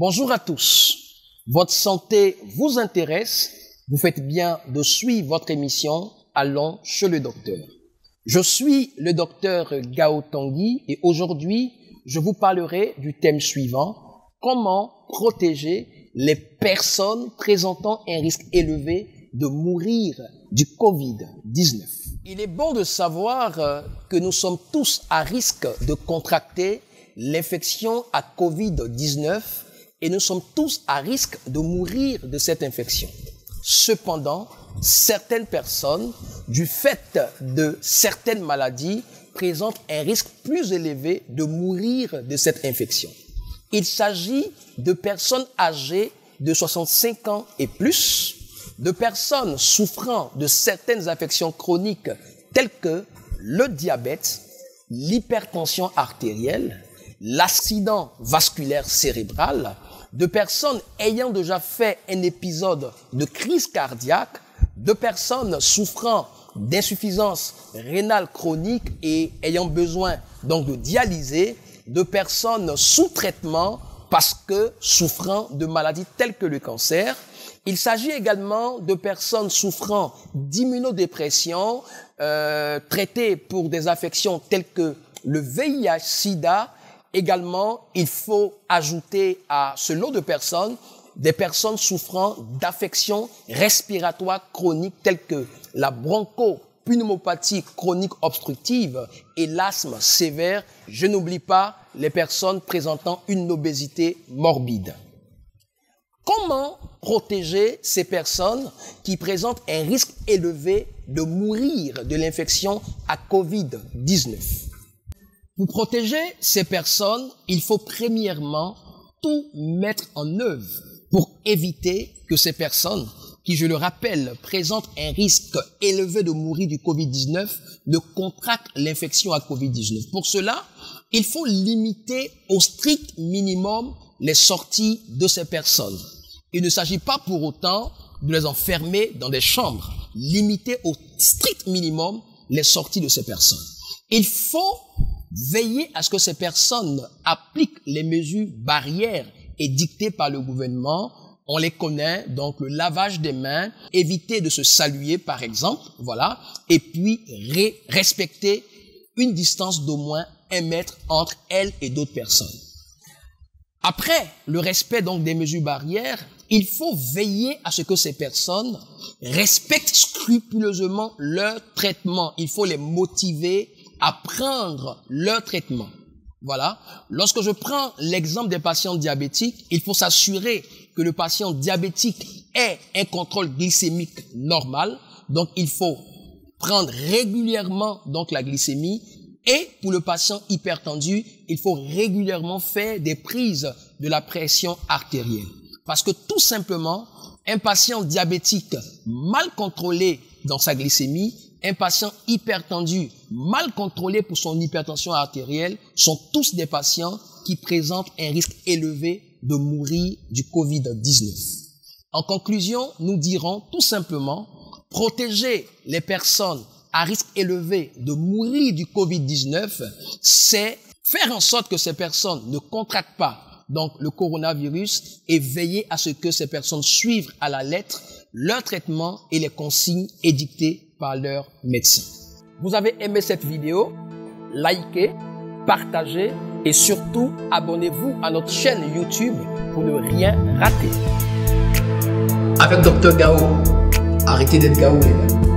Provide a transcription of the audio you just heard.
Bonjour à tous. Votre santé vous intéresse? Vous faites bien de suivre votre émission Allons chez le docteur. Je suis le docteur Gao Tanguy et aujourd'hui, je vous parlerai du thème suivant: comment protéger les personnes présentant un risque élevé de mourir du Covid-19. Il est bon de savoir que nous sommes tous à risque de contracter l'infection à Covid-19 et nous sommes tous à risque de mourir de cette infection. Cependant, certaines personnes, du fait de certaines maladies, présentent un risque plus élevé de mourir de cette infection. Il s'agit de personnes âgées de 65 ans et plus, de personnes souffrant de certaines affections chroniques telles que le diabète, l'hypertension artérielle, l'accident vasculaire cérébral, de personnes ayant déjà fait un épisode de crise cardiaque, de personnes souffrant d'insuffisance rénale chronique et ayant besoin donc de dialyser, de personnes sous traitement parce que souffrant de maladies telles que le cancer. Il s'agit également de personnes souffrant d'immunodépression, traitées pour des affections telles que le VIH-Sida. Également, il faut ajouter à ce lot de personnes des personnes souffrant d'affections respiratoires chroniques telles que la bronchopneumopathie chronique obstructive et l'asthme sévère. Je n'oublie pas les personnes présentant une obésité morbide. Comment protéger ces personnes qui présentent un risque élevé de mourir de l'infection à Covid-19? Pour protéger ces personnes, il faut premièrement tout mettre en œuvre pour éviter que ces personnes, qui, je le rappelle, présentent un risque élevé de mourir du Covid-19, ne contractent l'infection à Covid-19. Pour cela, il faut limiter au strict minimum les sorties de ces personnes. Il ne s'agit pas pour autant de les enfermer dans des chambres. Limiter au strict minimum les sorties de ces personnes. Il faut veiller à ce que ces personnes appliquent les mesures barrières édictées par le gouvernement. On les connaît, donc le lavage des mains, éviter de se saluer par exemple, voilà, et puis respecter une distance d'au moins 1 mètre entre elles et d'autres personnes. Après le respect donc des mesures barrières, il faut veiller à ce que ces personnes respectent scrupuleusement leur traitement. Il faut les motiver à prendre leur traitement. Voilà. Lorsque je prends l'exemple des patients diabétiques, il faut s'assurer que le patient diabétique ait un contrôle glycémique normal. Donc, il faut prendre régulièrement donc la glycémie. Et pour le patient hypertendu, il faut régulièrement faire des prises de la pression artérielle. Parce que tout simplement, un patient diabétique mal contrôlé dans sa glycémie, un patient hypertendu mal contrôlé pour son hypertension artérielle sont tous des patients qui présentent un risque élevé de mourir du Covid-19. En conclusion, nous dirons tout simplement, protéger les personnes à risque élevé de mourir du Covid-19, c'est faire en sorte que ces personnes ne contractent pas donc le coronavirus et veiller à ce que ces personnes suivent à la lettre leur traitement et les consignes édictées par leur médecin. Vous avez aimé cette vidéo? Likez, partagez et surtout abonnez-vous à notre chaîne YouTube pour ne rien rater. Avec Dr Gao, arrêtez d'être Gao les gars.